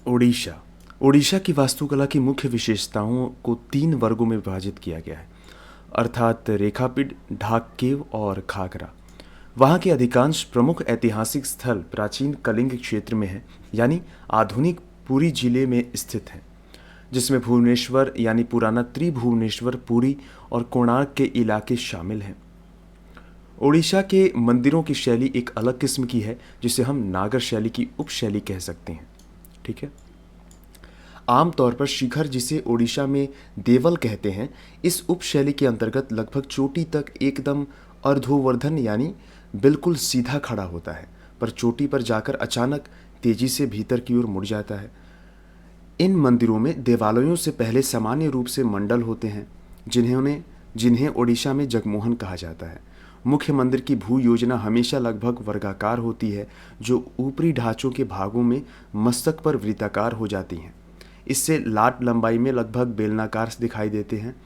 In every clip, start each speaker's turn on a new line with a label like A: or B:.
A: ओडिशा। ओडिशा की वास्तुकला की मुख्य विशेषताओं को 3 वर्गों में विभाजित किया गया है, अर्थात रेखापिड, ढाक केव और खागरा। वहाँ के अधिकांश प्रमुख ऐतिहासिक स्थल प्राचीन कलिंग क्षेत्र में हैं, यानी आधुनिक पुरी जिले में स्थित हैं, जिसमें भुवनेश्वर यानी पुराना त्रिभुवनेश्वर, पुरी और कोणार्क के इलाके शामिल हैं। ओडिशा के मंदिरों की शैली एक अलग किस्म की है, जिसे हम नागर शैली की उपशैली कह सकते हैं। ठीक है। आमतौर पर शिखर, जिसे ओडिशा में देवल कहते हैं, इस उपशैली के अंतर्गत लगभग चोटी तक एकदम अर्धोवर्धन यानी बिल्कुल सीधा खड़ा होता है, पर चोटी पर जाकर अचानक तेजी से भीतर की ओर मुड़ जाता है। इन मंदिरों में देवालयों से पहले सामान्य रूप से मंडल होते हैं, जिन्हें ओडिशा में जगमोहन कहा जाता है। मुख्य मंदिर की भू योजना हमेशा लगभग वर्गाकार होती है, जो ऊपरी ढांचों के भागों में मस्तक पर वृत्ताकार हो जाती हैं। इससे लाट लंबाई में लगभग बेलनाकार दिखाई देते हैं।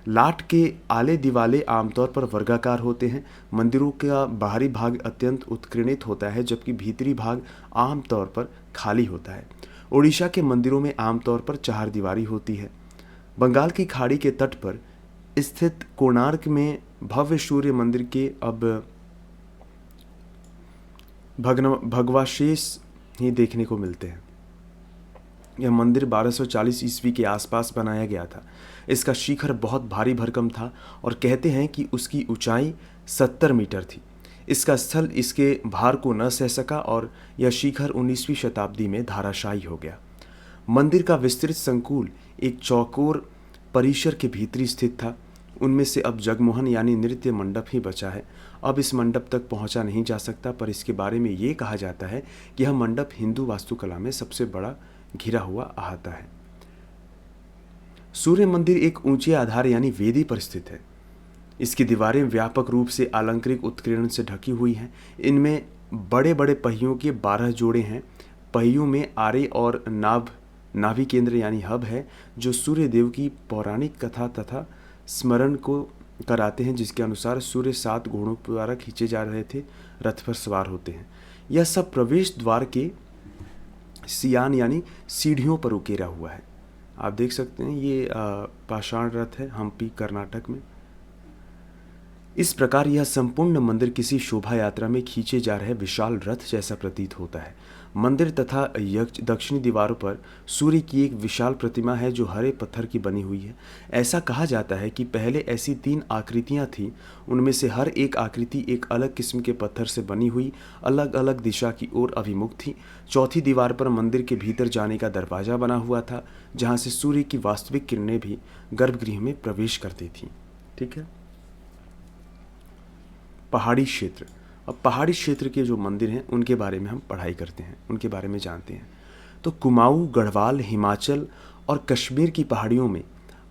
A: लाट के आले दिवाले आमतौर पर वर्गाकार होते हैं। मंदिरों का बाहरी भाग अत्यंत उत्कीर्णित होता है, जबकि भीतरी भाग आमतौर पर खाली होता है। ओडिशा के मंदिरों में आमतौर पर चारदीवारी होती है। बंगाल की खाड़ी के तट पर स्थित कोणार्क में भव्य सूर्य मंदिर के अब भग्नावशेष ही देखने को मिलते हैं। यह मंदिर 1240 ईस्वी के आसपास बनाया गया था। इसका शिखर बहुत भारी भरकम था और कहते हैं कि उसकी ऊंचाई 70 मीटर थी। इसका स्थल इसके भार को न सह सका और यह शिखर 19वीं शताब्दी में धराशायी हो गया। मंदिर का विस्तृत संकुल एक चौकोर परिसर के भीतरी स्थित था। उनमें से अब जगमोहन यानी नृत्य मंडप ही बचा है। अब इस मंडप तक पहुंचा नहीं जा सकता, पर इसके बारे में ये कहा जाता है कि यह मंडप हिंदू वास्तुकला में सबसे बड़ा घिरा हुआ आता है। सूर्य मंदिर एक ऊंचे आधार यानी वेदी पर स्थित है। इसकी दीवारें व्यापक रूप से अलंकृत उत्कीर्ण से ढकी हुई हैं। इनमें बड़े बड़े पहियों के 12 जोड़े हैं। पहियों में आरे और नाभि केंद्र यानी हब है, जो सूर्य देव की पौराणिक कथा तथा स्मरण को कराते हैं, जिसके अनुसार सूर्य 7 घोड़ों द्वारा खींचे जा रहे थे, रथ पर सवार होते हैं। यह सब प्रवेश द्वार के सियान यानी सीढ़ियों पर उकेरा हुआ है। आप देख सकते हैं ये पाषाण रथ है हम्पी कर्नाटक में। इस प्रकार यह संपूर्ण मंदिर किसी शोभा यात्रा में खींचे जा रहे विशाल रथ जैसा प्रतीत होता है। मंदिर तथा दक्षिणी दीवारों पर सूर्य की एक विशाल प्रतिमा है, जो हरे पत्थर की बनी हुई है। ऐसा कहा जाता है कि पहले ऐसी 3 आकृतियां थीं। उनमें से हर एक आकृति एक अलग किस्म के पत्थर से बनी हुई, अलग अलग दिशा की ओर अभिमुख थी। चौथी दीवार पर मंदिर के भीतर जाने का दरवाजा बना हुआ था, जहां से सूर्य की वास्तविक किरणें भी गर्भगृह में प्रवेश करती थीं। ठीक है। पहाड़ी क्षेत्र। अब पहाड़ी क्षेत्र के जो मंदिर हैं उनके बारे में हम पढ़ाई करते हैं, उनके बारे में जानते हैं। तो कुमाऊं, गढ़वाल, हिमाचल और कश्मीर की पहाड़ियों में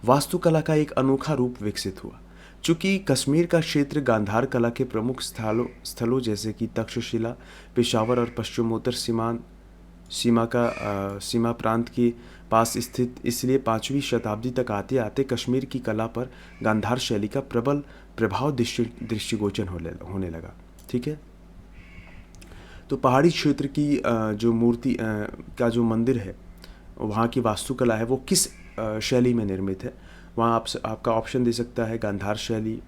A: वास्तुकला का एक अनोखा रूप विकसित हुआ। चूंकि कश्मीर का क्षेत्र गांधार कला के प्रमुख स्थलों जैसे कि तक्षशिला, पेशावर और पश्चिमोत्तर सीमा प्रांत के पास स्थित, इसलिए 5वीं शताब्दी तक आते आते कश्मीर की कला पर गांधार शैली का प्रबल प्रभाव दृष्टिगोचर होने लगा। ठीक है। तो पहाड़ी क्षेत्र की जो मूर्ति का जो मंदिर है, वहाँ की वास्तुकला है वो किस शैली में निर्मित है, वहाँ आपका ऑप्शन दे सकता है गांधार शैली,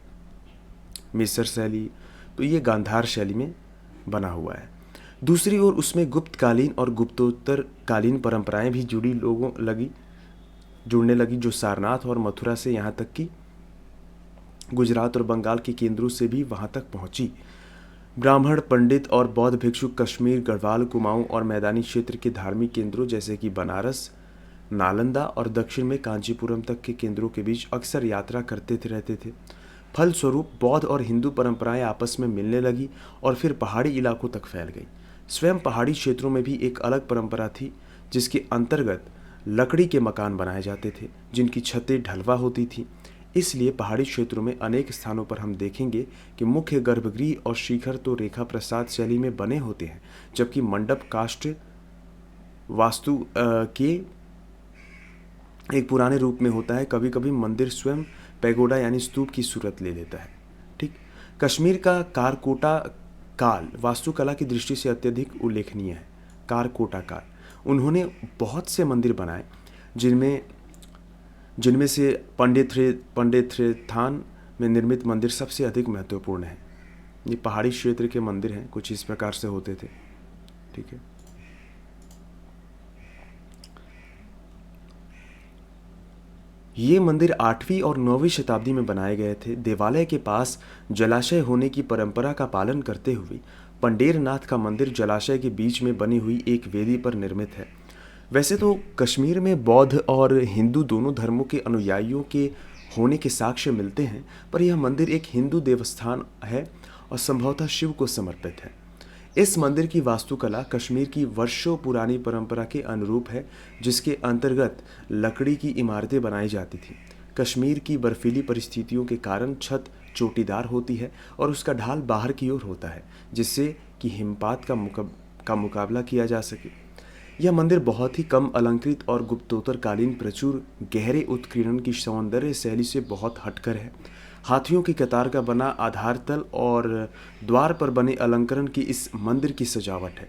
A: मिस्र शैली। तो ये गांधार शैली में बना हुआ है। दूसरी ओर उसमें गुप्तकालीन और गुप्तोत्तर कालीन परंपराएं भी जुड़ने लगी, जो सारनाथ और मथुरा से यहाँ तक कि गुजरात और बंगाल के केंद्रों से भी वहाँ तक पहुँची। ब्राह्मण, पंडित और बौद्ध भिक्षु कश्मीर, गढ़वाल, कुमाऊं और मैदानी क्षेत्र के धार्मिक केंद्रों जैसे कि बनारस, नालंदा और दक्षिण में कांचीपुरम तक के केंद्रों के बीच अक्सर यात्रा करते रहते थे। फलस्वरूप बौद्ध और हिंदू परंपराएं आपस में मिलने लगी और फिर पहाड़ी इलाकों तक फैल गई। स्वयं पहाड़ी क्षेत्रों में भी एक अलग परंपरा थी, जिसके अंतर्गत लकड़ी के मकान बनाए जाते थे, जिनकी छतें ढलवा होती थीं। इसलिए पहाड़ी क्षेत्रों में अनेक स्थानों पर हम देखेंगे कि मुख्य गर्भगृह और शिखर तो रेखा प्रसाद शैली में बने होते हैं, जबकि मंडप काष्ठ वास्तु के एक पुराने रूप में होता है। कभी कभी मंदिर स्वयं पैगोडा यानी स्तूप की सूरत ले लेता है। ठीक। कश्मीर का कारकोटा काल वास्तुकला की दृष्टि से अत्यधिक उल्लेखनीय है। कारकोटा काल उन्होंने बहुत से मंदिर बनाए, जिनमें जिनमें से पंडित थान में निर्मित मंदिर सबसे अधिक महत्वपूर्ण है। ये पहाड़ी क्षेत्र के मंदिर हैं, कुछ इस प्रकार से होते थे। ठीक है। ये मंदिर 8वीं और 9वीं शताब्दी में बनाए गए थे। देवालय के पास जलाशय होने की परंपरा का पालन करते हुए पंडेरनाथ का मंदिर जलाशय के बीच में बनी हुई एक वेदी पर निर्मित है। वैसे तो कश्मीर में बौद्ध और हिंदू दोनों धर्मों के अनुयायियों के होने के साक्ष्य मिलते हैं, पर यह मंदिर एक हिंदू देवस्थान है और संभवतः शिव को समर्पित है। इस मंदिर की वास्तुकला कश्मीर की वर्षों पुरानी परंपरा के अनुरूप है, जिसके अंतर्गत लकड़ी की इमारतें बनाई जाती थीं। कश्मीर की बर्फीली परिस्थितियों के कारण छत चोटीदार होती है और उसका ढाल बाहर की ओर होता है, जिससे कि हिमपात का मुकाबला किया जा सके। यह मंदिर बहुत ही कम अलंकृत और गुप्तोत्तरकालीन प्रचुर गहरे उत्कीर्णन की सौंदर्य शैली से बहुत हटकर है। हाथियों की कतार का बना आधारतल और द्वार पर बने अलंकरण की इस मंदिर की सजावट है।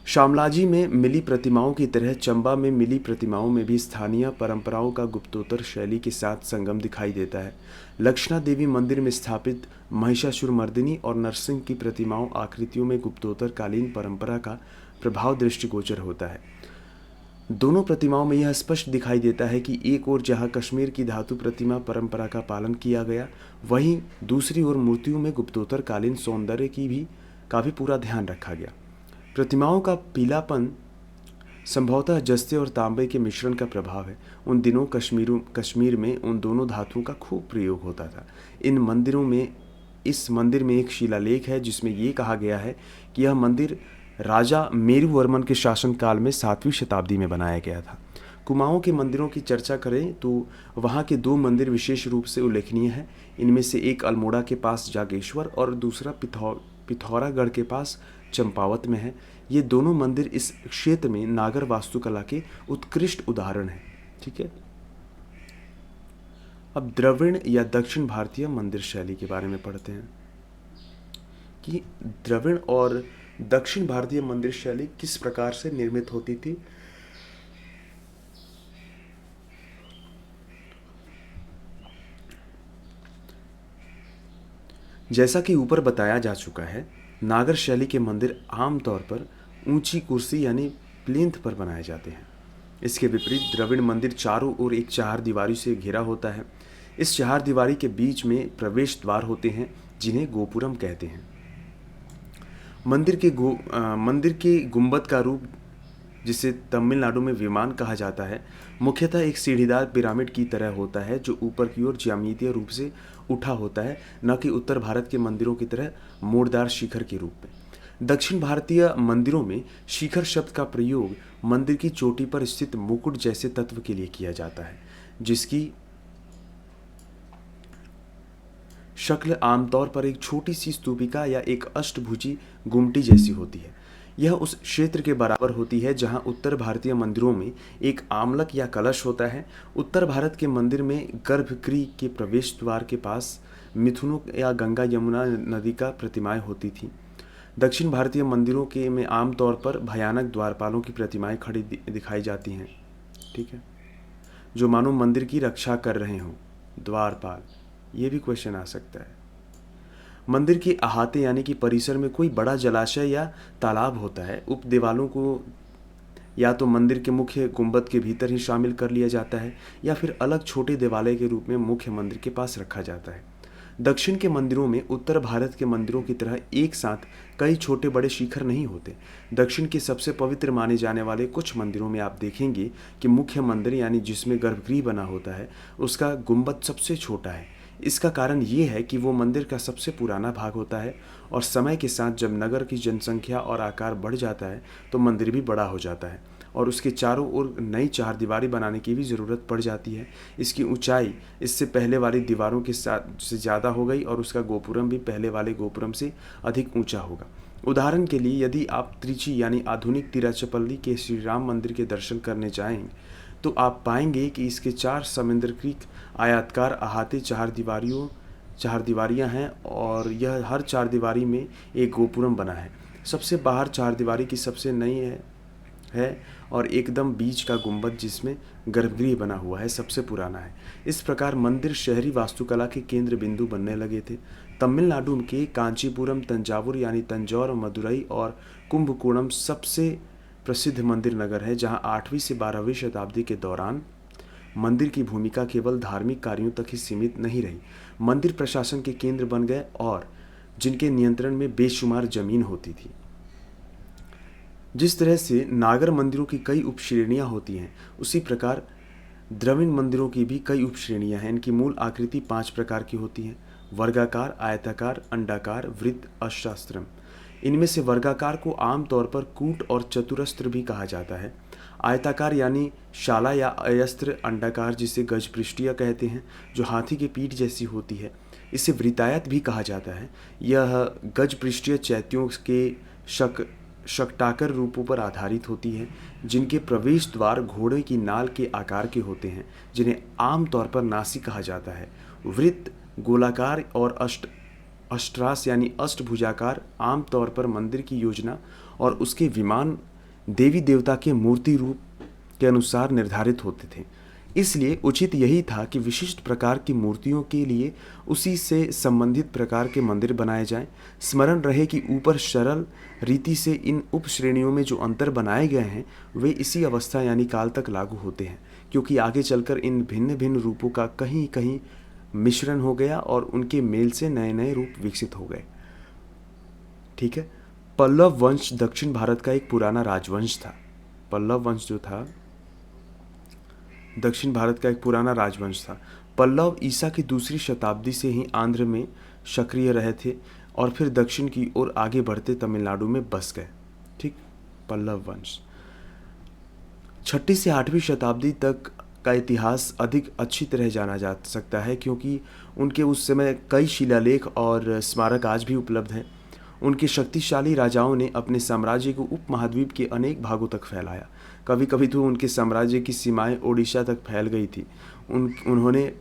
A: शामलाजी में मिली प्रतिमाओं की तरह चंबा में मिली प्रतिमाओं में भी स्थानीय परंपराओं का गुप्तोत्तर शैली के साथ संगम दिखाई देता है। लक्षणा देवी मंदिर में स्थापित महिषासुरमर्दिनी और नरसिंह की प्रतिमाओं आकृतियों में गुप्तोत्तरकालीन परंपरा का प्रभाव दृष्टिगोचर होता है। दोनों प्रतिमाओं में यह स्पष्ट दिखाई देता है कि एक ओर जहां कश्मीर की धातु प्रतिमा परंपरा का पालन किया गया, वहीं दूसरी ओर मूर्तियों में गुप्तोत्तरकालीन सौंदर्य का भी पूरा ध्यान रखा गया। प्रतिमाओं का पीलापन संभवतः जस्ते और तांबे के मिश्रण का प्रभाव है। उन दिनों कश्मीर में उन दोनों धातुओं का खूब प्रयोग होता था। इस मंदिर में एक शिलालेख है जिसमें ये कहा गया है कि यह मंदिर राजा मेरुवर्मन के शासनकाल में 7वीं शताब्दी में बनाया गया था। कुमाऊं के मंदिरों की चर्चा करें तो वहाँ के 2 मंदिर विशेष रूप से उल्लेखनीय हैं। इनमें से एक अल्मोड़ा के पास जागेश्वर और दूसरा पिथौरागढ़ के पास चंपावत में है। ये दोनों मंदिर इस क्षेत्र में नागर वास्तुकला के उत्कृष्ट उदाहरण हैं। ठीक है। अब द्रविड़ या दक्षिण भारतीय मंदिर शैली के बारे में पढ़ते हैं कि द्रविड़ और दक्षिण भारतीय मंदिर शैली किस प्रकार से निर्मित होती थी। जैसा कि ऊपर बताया जा चुका है, नागर शैली के मंदिर आमतौर पर ऊंची कुर्सी यानी प्लिंथ पर बनाए जाते हैं। इसके विपरीत द्रविड़ मंदिर चारों ओर एक चहारदीवारी से घिरा होता है। इस चहारदीवारी के बीच में प्रवेश द्वार होते हैं, जिन्हें गोपुरम कहते हैं। मंदिर के गुंबद का रूप, जिसे तमिलनाडु में विमान कहा जाता है, मुख्यतः एक सीढ़ीदार पिरामिड की तरह होता है, जो ऊपर की ओर ज्यामितीय रूप से उठा होता है, न कि उत्तर भारत के मंदिरों की तरह मोड़दार शिखर के रूप में। दक्षिण भारतीय मंदिरों में शिखर शब्द का प्रयोग मंदिर की चोटी पर स्थित मुकुट जैसे तत्व के लिए किया जाता है, जिसकी शक्ल आमतौर पर एक छोटी सी स्तूपिका या एक अष्टभुजी गुमटी जैसी होती है। यह उस क्षेत्र के बराबर होती है जहां उत्तर भारतीय मंदिरों में एक आमलक या कलश होता है। उत्तर भारत के मंदिर में गर्भगृह के प्रवेश द्वार के पास मिथुनों या गंगा यमुना नदी का प्रतिमाएं होती थीं। दक्षिण भारतीय मंदिरों में आमतौर पर भयानक द्वारपालों की प्रतिमाएं खड़ी दिखाई जाती हैं। ठीक है, जो मानो मंदिर की रक्षा कर रहे हों। द्वारपाल, ये भी क्वेश्चन आ सकता है। मंदिर के अहाते यानी कि परिसर में कोई बड़ा जलाशय या तालाब होता है। उप दीवालों को या तो मंदिर के मुख्य गुंबद के भीतर ही शामिल कर लिया जाता है या फिर अलग छोटे देवालय के रूप में मुख्य मंदिर के पास रखा जाता है। दक्षिण के मंदिरों में उत्तर भारत के मंदिरों की तरह एक साथ कई छोटे बड़े शिखर नहीं होते। दक्षिण के सबसे पवित्र माने जाने वाले कुछ मंदिरों में आप देखेंगे कि मुख्य मंदिर यानी जिसमें गर्भगृह बना होता है, उसका गुंबद सबसे छोटा है। इसका कारण ये है कि वो मंदिर का सबसे पुराना भाग होता है और समय के साथ जब नगर की जनसंख्या और आकार बढ़ जाता है तो मंदिर भी बड़ा हो जाता है और उसके चारों ओर नई चहारदीवारी बनाने की भी ज़रूरत पड़ जाती है। इसकी ऊंचाई इससे पहले वाली दीवारों के साथ से ज़्यादा हो गई और उसका गोपुरम भी पहले वाले गोपुरम से अधिक ऊंचा होगा। उदाहरण के लिए यदि आप त्रिची यानी आधुनिक तिरुचिरापल्ली के श्री राम मंदिर के दर्शन करने जाएंगे तो आप पाएंगे कि इसके 4 समुद्रकृत आयताकार अहाते चहारदीवारियाँ हैं और यह हर चहारदीवारी में एक गोपुरम बना है। सबसे बाहर चहारदीवारी की सबसे नई है और एकदम बीच का गुंबद जिसमें गर्भगृह बना हुआ है सबसे पुराना है। इस प्रकार मंदिर शहरी वास्तुकला के केंद्र बिंदु बनने लगे थे। तमिलनाडु के कांचीपुरम, तंजावुर यानी तंजौर, मदुरई और कुंभकोणम सबसे प्रसिद्ध मंदिर नगर है, जहां 8वीं से 12वीं शताब्दी के दौरान मंदिर की भूमिका केवल धार्मिक कार्यों तक ही सीमित नहीं रही। मंदिर प्रशासन के केंद्र बन गए और जिनके नियंत्रण में बेशुमार जमीन होती थी। जिस तरह से नागर मंदिरों की कई उपश्रेणियां होती हैं, उसी प्रकार द्रविड़ मंदिरों की भी कई उपश्रेणियां हैं। इनकी मूल आकृति 5 प्रकार की होती हैं: वर्गाकार, आयताकार, अंडाकार, वृत्त, अष्टाश्रम। इनमें से वर्गाकार को आमतौर पर कूट और चतुरस्त्र भी कहा जाता है। आयताकार यानी शाला या अयस्त्र, अंडाकार जिसे गजपृष्ठीय कहते हैं, जो हाथी के पीठ जैसी होती है, इसे वृत्तायत भी कहा जाता है। यह गजपृष्ठीय चैत्यों के शक्टाकार रूपों पर आधारित होती है, जिनके प्रवेश द्वार घोड़े की नाल के आकार के होते हैं, जिन्हें आमतौर पर नासी कहा जाता है। वृत्त गोलाकार और अष्टरास यानी अष्टभुजाकार आमतौर पर मंदिर की योजना और उसके विमान देवी देवता के मूर्ति रूप के अनुसार निर्धारित होते थे। इसलिए उचित यही था कि विशिष्ट प्रकार की मूर्तियों के लिए उसी से संबंधित प्रकार के मंदिर बनाए जाएं। स्मरण रहे कि ऊपर सरल रीति से इन उप श्रेणियों में जो अंतर बनाए गए हैं वे इसी अवस्था यानी काल तक लागू होते हैं, क्योंकि आगे चलकर इन भिन्न भिन्न रूपों का कहीं कहीं मिश्रण हो गया और उनके मेल से नए नए रूप विकसित हो गए। ठीक है। पल्लव वंश दक्षिण भारत का एक पुराना राजवंश था। पल्लव वंश जो था दक्षिण भारत का एक पुराना राजवंश था। पल्लव ईसा की 2री शताब्दी से ही आंध्र में सक्रिय रहे थे और फिर दक्षिण की ओर आगे बढ़ते तमिलनाडु में बस गए। ठीक। पल्लव वंश 6ठी से 8वीं शताब्दी तक का इतिहास अधिक अच्छी तरह जाना जा सकता है, क्योंकि उनके उस समय कई शिलालेख और स्मारक आज भी उपलब्ध हैं। उनके शक्तिशाली राजाओं ने अपने साम्राज्य को उपमहाद्वीप के अनेक भागों तक फैलाया। कभी कभी तो उनके साम्राज्य की सीमाएं ओडिशा तक फैल गई थी। उन्होंने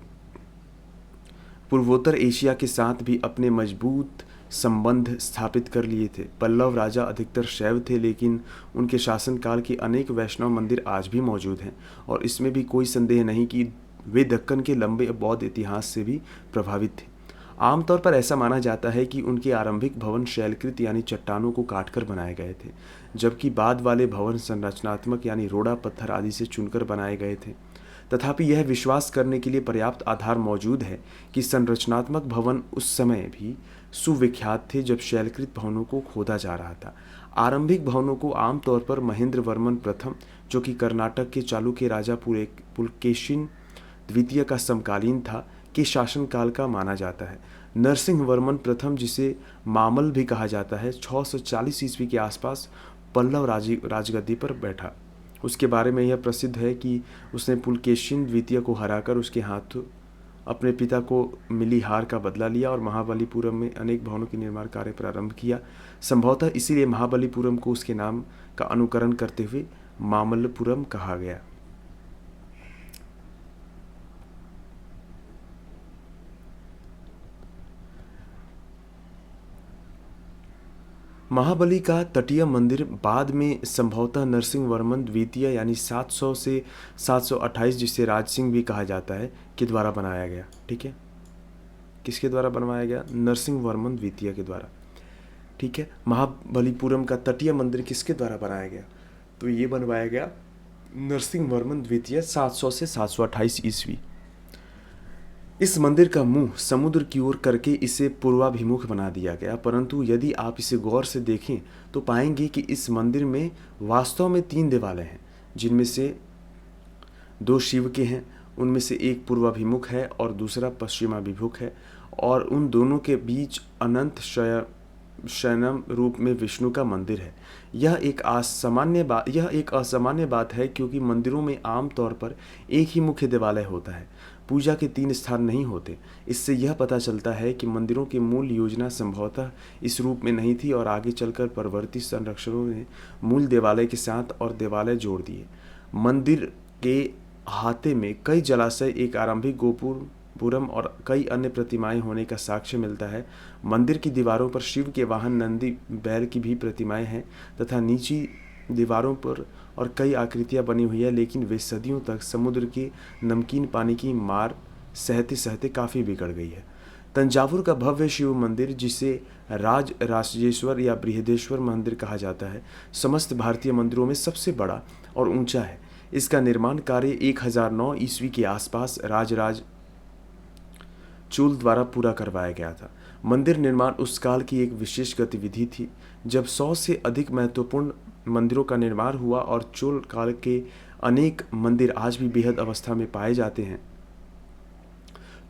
A: पूर्वोत्तर एशिया के साथ भी अपने मजबूत संबंध स्थापित कर लिए थे। पल्लव राजा अधिकतर शैव थे, लेकिन उनके शासनकाल के अनेक वैष्णव मंदिर आज भी मौजूद हैं और इसमें भी कोई संदेह नहीं कि वे दक्कन के लंबे बौद्ध इतिहास से भी प्रभावित थे। आमतौर पर ऐसा माना जाता है कि उनके आरंभिक भवन शैलकृत यानी चट्टानों को काटकर बनाए गए थे, जबकि बाद वाले भवन संरचनात्मक यानी रोड़ा पत्थर आदि से चुनकर बनाए गए थे। तथापि यह विश्वास करने के लिए पर्याप्त आधार मौजूद है कि संरचनात्मक भवन उस समय भी सुविख्यात थे जब शैलकृत भवनों को खोदा जा रहा था। आरंभिक भवनों को आमतौर पर महेंद्र वर्मन प्रथम, जो कि कर्नाटक के चालुक्य राजा पुलकेशिन द्वितीय का समकालीन था, के शासनकाल का माना जाता है। नरसिंह वर्मन प्रथम, जिसे मामल भी कहा जाता है, 640 ईस्वी के आसपास पल्लव राजगद्दी पर बैठा। उसके बारे में यह प्रसिद्ध है कि उसने पुलकेशिन द्वितीय को हराकर उसके हाथ अपने पिता को मिली हार का बदला लिया और महाबलीपुरम में अनेक भवनों के निर्माण कार्य प्रारंभ किया। संभवतः इसीलिए महाबलीपुरम को उसके नाम का अनुकरण करते हुए मामल्लपुरम कहा गया। महाबली का तटीय मंदिर बाद में संभवतः नरसिंह वर्मन द्वितीय यानी 700 से 728, जिसे राज सिंह भी कहा जाता है, के द्वारा बनाया गया। ठीक है। किसके द्वारा बनवाया गया? नरसिंह वर्मन द्वितीय के द्वारा। ठीक है। महाबलीपुरम का तटीय मंदिर किसके द्वारा बनाया गया? तो ये बनवाया गया नरसिंह वर्मन द्वितीय 700 से 728 ईस्वी। इस मंदिर का मुंह समुद्र की ओर करके इसे पूर्वाभिमुख बना दिया गया, परंतु यदि आप इसे गौर से देखें तो पाएंगे कि इस मंदिर में वास्तव में 3 देवालय हैं, जिनमें से 2 शिव के हैं। उनमें से एक पूर्वाभिमुख है और दूसरा पश्चिमाभिमुख है, और उन दोनों के बीच अनंत शयनम रूप में विष्णु का मंदिर है। यह एक असामान्य बात है, क्योंकि मंदिरों में आमतौर पर एक ही मुख्य देवालय होता है, पूजा के 3 स्थान नहीं होते। इससे यह पता चलता है कि मंदिरों की मूल योजना संभवतः इस रूप में नहीं थी और आगे चलकर परवर्ती संरक्षकों ने मूल देवालय के साथ और देवालय जोड़ दिए। मंदिर के अहाते में कई जलाशय, एक आरंभिक गोपुरम और कई अन्य प्रतिमाएं होने का साक्ष्य मिलता है। मंदिर की दीवारों पर शिव के वाहन नंदी बैल की भी प्रतिमाएं हैं तथा दीवारों पर और कई आकृतियां बनी हुई है, लेकिन वे सदियों तक समुद्र के नमकीन पानी की मार सहते सहते काफ़ी बिगड़ गई है। तंजावुर का भव्य शिव मंदिर, जिसे राजराजेश्वर या बृहदेश्वर मंदिर कहा जाता है, समस्त भारतीय मंदिरों में सबसे बड़ा और ऊंचा है। इसका निर्माण कार्य 1009 ईस्वी के आसपास राजराज चोल द्वारा पूरा करवाया गया था। मंदिर निर्माण उस काल की एक विशेष गतिविधि थी जब 100 से अधिक महत्वपूर्ण मंदिरों का निर्माण हुआ और चोल काल के अनेक मंदिर आज भी बेहद अवस्था में पाए जाते हैं,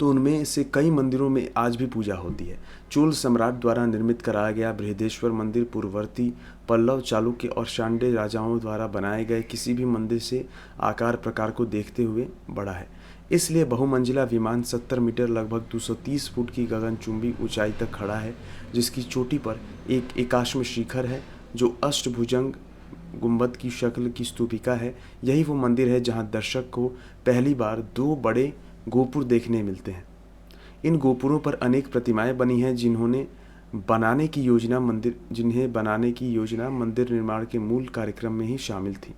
A: तो उनमें से कई मंदिरों में आज भी पूजा होती है। चोल सम्राट द्वारा निर्मित कराया गया बृहदेश्वर मंदिर पूर्ववर्ती पल्लव, चालुक्य और शांडे राजाओं द्वारा बनाए गए किसी भी मंदिर से आकार प्रकार को देखते हुए बड़ा है। इसलिए बहुमंजिला विमान 70 मीटर लगभग 230 फुट की गगनचुंबी ऊंचाई तक खड़ा है, जिसकी चोटी पर एक एकाश्म शिखर है जो अष्टभुजंग गुंबद की शक्ल की स्तूपिका है। यही वो मंदिर है जहां दर्शक को पहली बार 2 बड़े गोपुर देखने मिलते हैं। इन गोपुरों पर अनेक प्रतिमाएं बनी हैं जिन्हें बनाने की योजना मंदिर निर्माण के मूल कार्यक्रम में ही शामिल थी।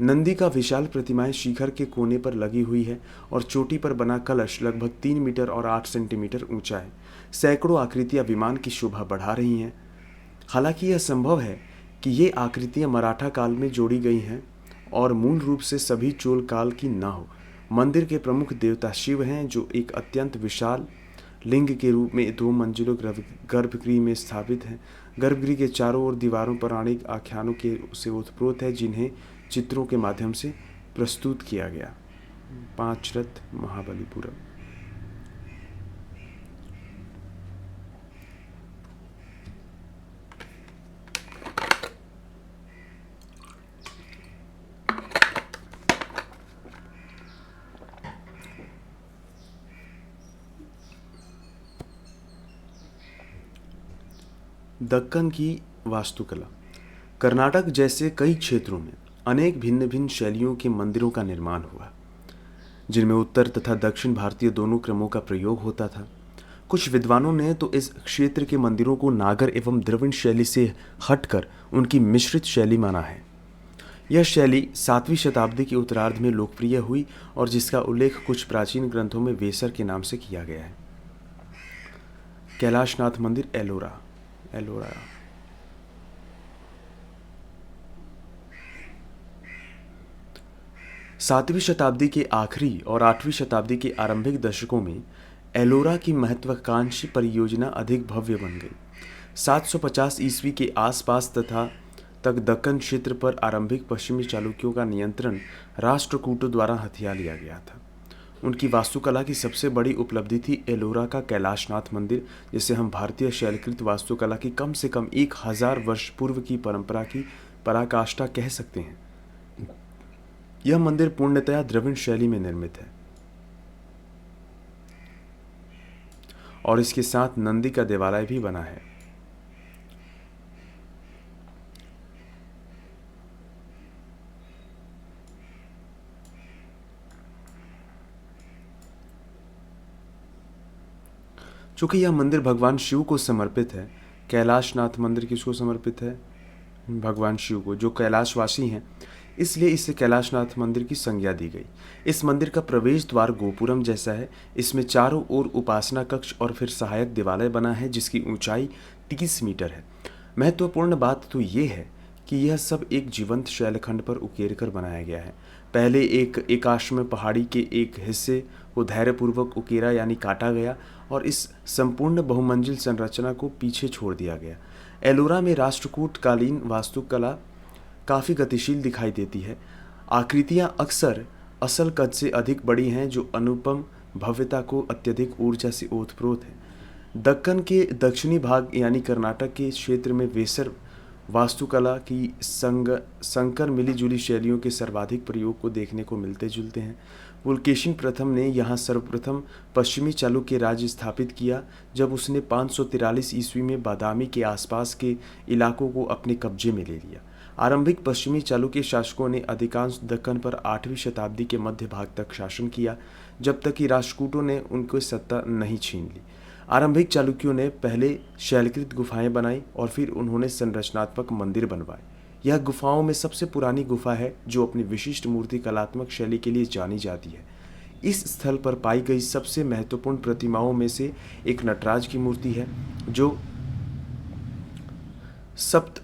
A: नंदी का विशाल प्रतिमाएं शिखर के कोने पर लगी हुई है और चोटी पर बना कलश लगभग 3 मीटर और 8 सेंटीमीटर ऊंचा है। सैकड़ों आकृतियां विमान की शोभा बढ़ा रही हैं। हालांकि यह संभव है कि ये आकृतियां मराठा काल में जोड़ी गई हैं और मूल रूप से सभी चोल काल की न हो। मंदिर के प्रमुख देवता शिव हैं, जो एक अत्यंत विशाल लिंग के रूप में 2 मंजिलों गर्भगृह में स्थापित हैं। गर्भगृह के चारों ओर दीवारों पौराणिक आख्यानों के से ओतप्रोत है, जिन्हें चित्रों के माध्यम से प्रस्तुत किया गया। 5 रथ महाबलीपुरम। दक्कन की वास्तुकला। कर्नाटक जैसे कई क्षेत्रों में अनेक भिन्न भिन्न शैलियों के मंदिरों का निर्माण हुआ, जिनमें उत्तर तथा दक्षिण भारतीय दोनों क्रमों का प्रयोग होता था। कुछ विद्वानों ने तो इस क्षेत्र के मंदिरों को नागर एवं द्रविड़ शैली से हटकर उनकी मिश्रित शैली माना है। यह शैली 7वीं शताब्दी के उत्तरार्ध में लोकप्रिय हुई और जिसका उल्लेख कुछ प्राचीन ग्रंथों में वेसर के नाम से किया गया है। कैलाशनाथ मंदिर, एलोरा। 7वीं शताब्दी के आखिरी और 8वीं शताब्दी के आरंभिक दशकों में एलोरा की महत्वाकांक्षी परियोजना अधिक भव्य बन गई। 750 ईस्वी के आसपास तक दक्कन क्षेत्र पर आरंभिक पश्चिमी चालुक्यों का नियंत्रण राष्ट्रकूटों द्वारा हथिया लिया गया था। उनकी वास्तुकला की सबसे बड़ी उपलब्धि थी एलोरा का कैलाशनाथ मंदिर, जिसे हम भारतीय शैलकृत वास्तुकला की कम से कम 1000 वर्ष पूर्व की परंपरा की पराकाष्ठा कह सकते हैं। यह मंदिर पूर्णतया द्रविड़ शैली में निर्मित है और इसके साथ नंदी का देवालय भी बना है। चूंकि यह मंदिर भगवान शिव को समर्पित है, कैलाशनाथ मंदिर किसको समर्पित है? भगवान शिव को, जो कैलाशवासी हैं, इसलिए इसे कैलाशनाथ मंदिर की संज्ञा दी गई। इस मंदिर का प्रवेश द्वार गोपुरम जैसा है। इसमें चारों ओर उपासना कक्ष और फिर सहायक देवालय बना है, जिसकी ऊंचाई 30 मीटर है। महत्वपूर्ण बात तो ये है कि यह सब एक जीवंत शैलखंड पर उकेर कर बनाया गया है। पहले एक एकाश्म पहाड़ी के एक हिस्से को धैर्यपूर्वक उकेरा यानी काटा गया और इस संपूर्ण बहुमंजिल संरचना को पीछे छोड़ दिया गया। एलोरा में राष्ट्रकूट कालीन वास्तुकला काफ़ी गतिशील दिखाई देती है। आकृतियाँ अक्सर असल कद से अधिक बड़ी हैं, जो अनुपम भव्यता को अत्यधिक ऊर्जा से ओतप्रोत है। दक्कन के दक्षिणी भाग यानी कर्नाटक के क्षेत्र में वेसर वास्तुकला की संकर मिलीजुली शैलियों के सर्वाधिक प्रयोग को देखने को मिलते जुलते हैं। पुलकेशिन प्रथम ने यहाँ सर्वप्रथम पश्चिमी चालुक्य राज्य स्थापित किया, जब उसने 543 ईस्वी में बादामी के आसपास के इलाकों को अपने कब्जे में ले लिया। आरंभिक पश्चिमी चालुक्य शासकों ने अधिकांश दक्कन पर 8वीं शताब्दी के मध्य भाग तक शासन किया, जब तक कि राष्ट्रकूटों ने उनकी सत्ता नहीं छीन ली। आरंभिक चालुक्यों ने पहले शैलकृत गुफाएं बनाई और फिर उन्होंने संरचनात्मक मंदिर बनवाए। यह गुफाओं में सबसे पुरानी गुफा है जो अपनी विशिष्ट मूर्ति कलात्मक शैली के लिए जानी जाती है। इस स्थल पर पाई गई सबसे महत्वपूर्ण प्रतिमाओं में से एक नटराज की मूर्ति है जो सप्त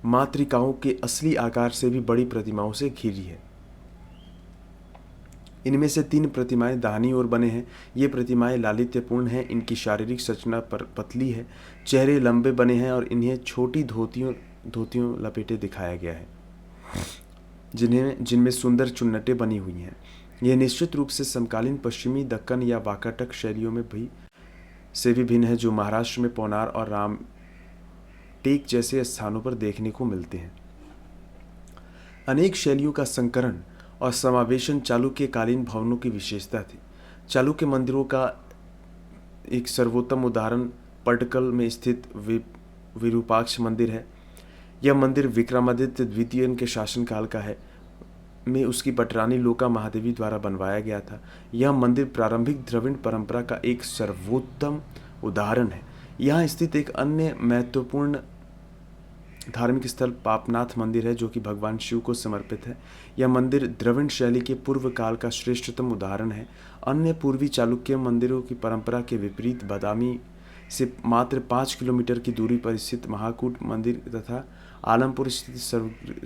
A: मातृकाओं के असली आकार से भी बड़ी प्रतिमाओं से घिरी है। इनमें से 3 प्रतिमाएं दाहिनी ओर बने हैं। ये प्रतिमाएं लालित्यपूर्ण हैं, इनकी शारीरिक संरचना पर पतली है, चेहरे लंबे बने हैं और इन्हें छोटी धोतियों लपेटे दिखाया गया है जिनमें सुंदर चुन्नटें बनी हुई हैं। यह निश्चित रूप से समकालीन पश्चिमी दक्कन या वाकाटक शैलियों में भी भिन्न है जो महाराष्ट्र में पौनार और रामटेक जैसे स्थानों पर देखने को मिलते हैं। अनेक शैलियों का संकरण और समावेशन चालुक्यकालीन भवनों की विशेषता थी। चालुक्य मंदिरों का एक सर्वोत्तम उदाहरण पट्टकल में स्थित विरूपाक्ष मंदिर है। यह मंदिर विक्रमादित्य द्वितीय के शासनकाल का है में उसकी पटरानी लोका महादेवी द्वारा बनवाया गया था। यह मंदिर प्रारंभिक द्रविड़ परंपरा का एक सर्वोत्तम उदाहरण है। यहाँ स्थित एक अन्य महत्वपूर्ण धार्मिक स्थल पापनाथ मंदिर है जो कि भगवान शिव को समर्पित है। यह मंदिर द्रविड़ शैली के पूर्व काल का श्रेष्ठतम उदाहरण है। अन्य पूर्वी चालुक्य मंदिरों की परंपरा के विपरीत बादामी से मात्र 5 किलोमीटर की दूरी पर स्थित महाकूट मंदिर तथा आलमपुर स्थित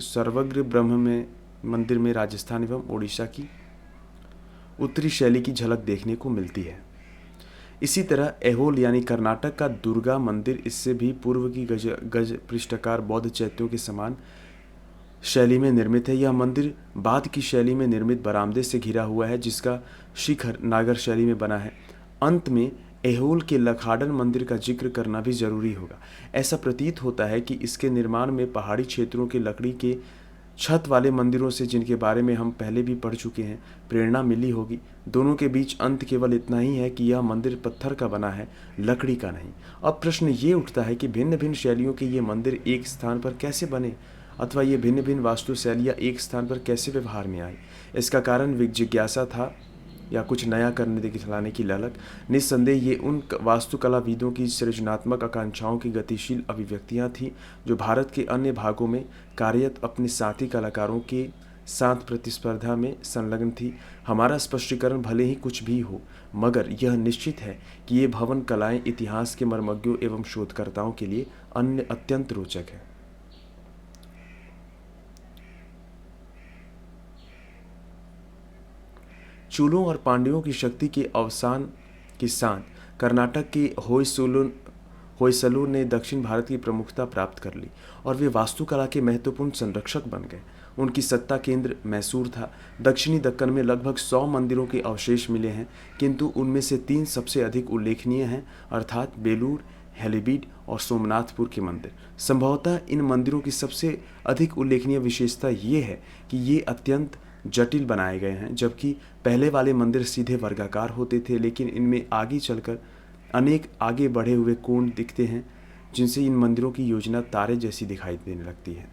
A: सर्वग्र ब्रह्म मंदिर में राजस्थान एवं ओडिशा की उत्तरी शैली की झलक देखने को मिलती है। इसी तरह ऐहोल यानी कर्नाटक का दुर्गा मंदिर इससे भी पूर्व की गज पृष्ठाकार बौद्ध चैत्यों के समान शैली में निर्मित है। यह मंदिर बाद की शैली में निर्मित बरामदे से घिरा हुआ है जिसका शिखर नागर शैली में बना है। अंत में ऐहोल के लखाडन मंदिर का जिक्र करना भी जरूरी होगा। ऐसा प्रतीत होता है कि इसके निर्माण में पहाड़ी क्षेत्रों के लकड़ी के छत वाले मंदिरों से, जिनके बारे में हम पहले भी पढ़ चुके हैं, प्रेरणा मिली होगी। दोनों के बीच अंत केवल इतना ही है कि यह मंदिर पत्थर का बना है, लकड़ी का नहीं। अब प्रश्न ये उठता है कि भिन्न भिन्न शैलियों के ये मंदिर एक स्थान पर कैसे बने अथवा ये भिन्न भिन्न वास्तु शैलियाँ एक स्थान पर कैसे व्यवहार में आई। इसका कारण जिज्ञासा था या कुछ नया करने दिखलाने की ललक। निस्संदेह ये उन वास्तुकलाविदों की सृजनात्मक आकांक्षाओं की गतिशील अभिव्यक्तियां थीं जो भारत के अन्य भागों में कार्यरत अपने साथी कलाकारों के साथ प्रतिस्पर्धा में संलग्न थी। हमारा स्पष्टीकरण भले ही कुछ भी हो, मगर यह निश्चित है कि ये भवन कलाएं इतिहास के मर्मज्ञों एवं शोधकर्ताओं के लिए अत्यंत रोचक है। चूलों और पांड्यों की शक्ति के अवसान के साथ कर्नाटक के होयसलूर ने दक्षिण भारत की प्रमुखता प्राप्त कर ली और वे वास्तुकला के महत्वपूर्ण संरक्षक बन गए। उनकी सत्ता केंद्र मैसूर था। दक्षिणी दक्कन में लगभग 100 मंदिरों के अवशेष मिले हैं, किंतु उनमें से 3 सबसे अधिक उल्लेखनीय हैं, अर्थात बेलूर, हलेबीड और सोमनाथपुर के मंदिर। संभवतः इन मंदिरों की सबसे अधिक उल्लेखनीय विशेषता ये है कि ये अत्यंत जटिल बनाए गए हैं, जबकि पहले वाले मंदिर सीधे वर्गाकार होते थे, लेकिन इनमें आगे चलकर अनेक आगे बढ़े हुए कोण दिखते हैं जिनसे इन मंदिरों की योजना तारे जैसी दिखाई देने लगती है।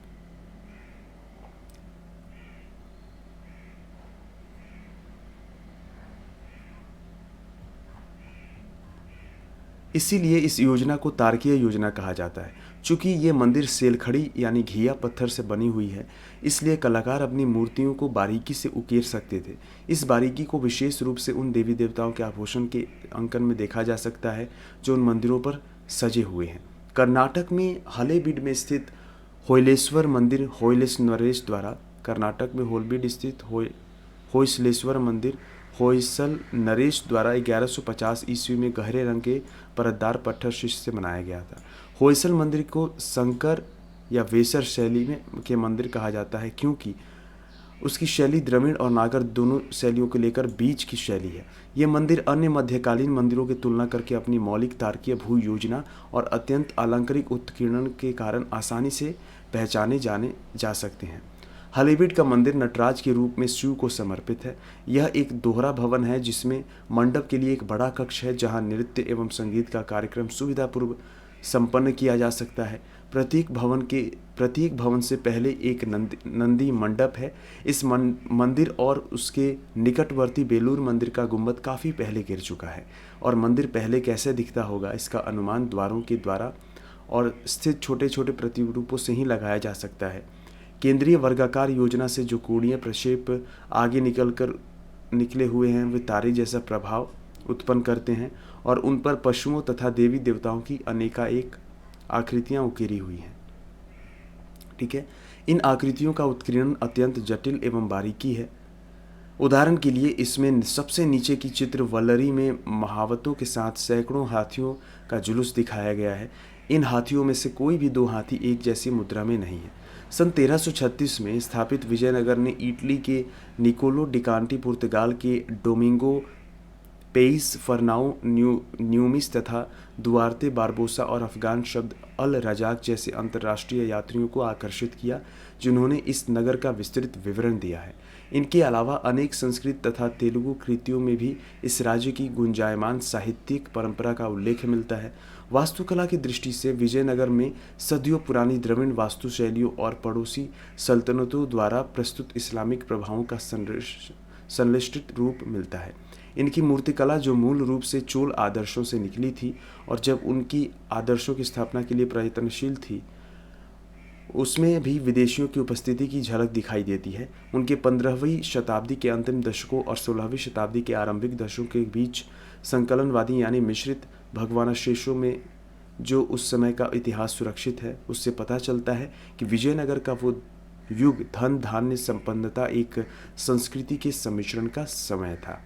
A: इसीलिए इस योजना को तारकीय योजना कहा जाता है। चूंकि ये मंदिर सेलखड़ी यानी घिया पत्थर से बनी हुई है, इसलिए कलाकार अपनी मूर्तियों को बारीकी से उकेर सकते थे। इस बारीकी को विशेष रूप से उन देवी देवताओं के आभूषण के अंकन में देखा जा सकता है जो उन मंदिरों पर सजे हुए हैं। कर्नाटक में हलेबीड में स्थित होयलेश्वर मंदिर होयसलेश्वर द्वारा, कर्नाटक में होलबीड स्थित होयसलेश्वर मंदिर होयसल नरेश द्वारा 1150 ईस्वी में गहरे रंग के परतदार पत्थर शीश से बनाया गया था। होयसल मंदिर को संकर या वेसर शैली में के मंदिर कहा जाता है क्योंकि उसकी शैली द्रविड़ और नागर दोनों शैलियों को लेकर बीच की शैली है। ये मंदिर अन्य मध्यकालीन मंदिरों की तुलना करके अपनी मौलिक तारकीय भू योजना और अत्यंत अलंकारिक उत्कीर्णन के कारण आसानी से पहचाने जाने जा सकते हैं। हलेबीड का मंदिर नटराज के रूप में शिव को समर्पित है। यह एक दोहरा भवन है जिसमें मंडप के लिए एक बड़ा कक्ष है जहां नृत्य एवं संगीत का कार्यक्रम सुविधापूर्वक संपन्न किया जा सकता है। प्रत्येक भवन से पहले एक नंदी मंडप है। इस मंदिर और उसके निकटवर्ती बेलूर मंदिर का गुंबद काफ़ी पहले गिर चुका है और मंदिर पहले कैसे दिखता होगा इसका अनुमान द्वारों के द्वारा और स्थित छोटे छोटे प्रतिरूपों से ही लगाया जा सकता है। केंद्रीय वर्गाकार योजना से जो कोणीय प्रक्षेप आगे निकले हुए हैं वे तारे जैसा प्रभाव उत्पन्न करते हैं और उन पर पशुओं तथा देवी देवताओं की अनेकाएक आकृतियां उकेरी हुई हैं। ठीक है, इन आकृतियों का उत्कीर्णन अत्यंत जटिल एवं बारीकी है। उदाहरण के लिए इसमें सबसे नीचे की चित्र वल्लरी में महावतों के साथ सैकड़ों हाथियों का जुलूस दिखाया गया है। इन हाथियों में से कोई भी दो हाथी एक जैसी मुद्रा में नहीं है। सन 1336 में स्थापित विजयनगर ने इटली के निकोलो डिकांटी, पुर्तगाल के डोमिंगो पेइस फरनाओ न्यूमिस तथा दुआर्ते बारबोसा और अफगान शब्द अल रजाक जैसे अंतर्राष्ट्रीय यात्रियों को आकर्षित किया, जिन्होंने इस नगर का विस्तृत विवरण दिया है। इनके अलावा अनेक संस्कृत तथा तेलुगु कृतियों में भी इस राज्य की गुंजायमान साहित्यिक परंपरा का उल्लेख मिलता है। वास्तुकला की दृष्टि से विजयनगर में सदियों पुरानी द्रविड़ वास्तुशैलियों और पड़ोसी सल्तनतों द्वारा प्रस्तुत इस्लामिक प्रभावों का संश्लिष्ट रूप मिलता है। इनकी मूर्तिकला, जो मूल रूप से चोल आदर्शों से निकली थी और जब उनकी आदर्शों की स्थापना के लिए प्रयत्नशील थी, उसमें भी विदेशियों की उपस्थिति की झलक दिखाई देती है। उनके 15वीं शताब्दी के अंतिम दशकों और 16वीं शताब्दी के आरंभिक दशकों के बीच संकलनवादी यानी मिश्रित भगवानावशेषों में जो उस समय का इतिहास सुरक्षित है, उससे पता चलता है कि विजयनगर का वो युग धन धान्य संपन्नता एक संस्कृति के सम्मिश्रण का समय था।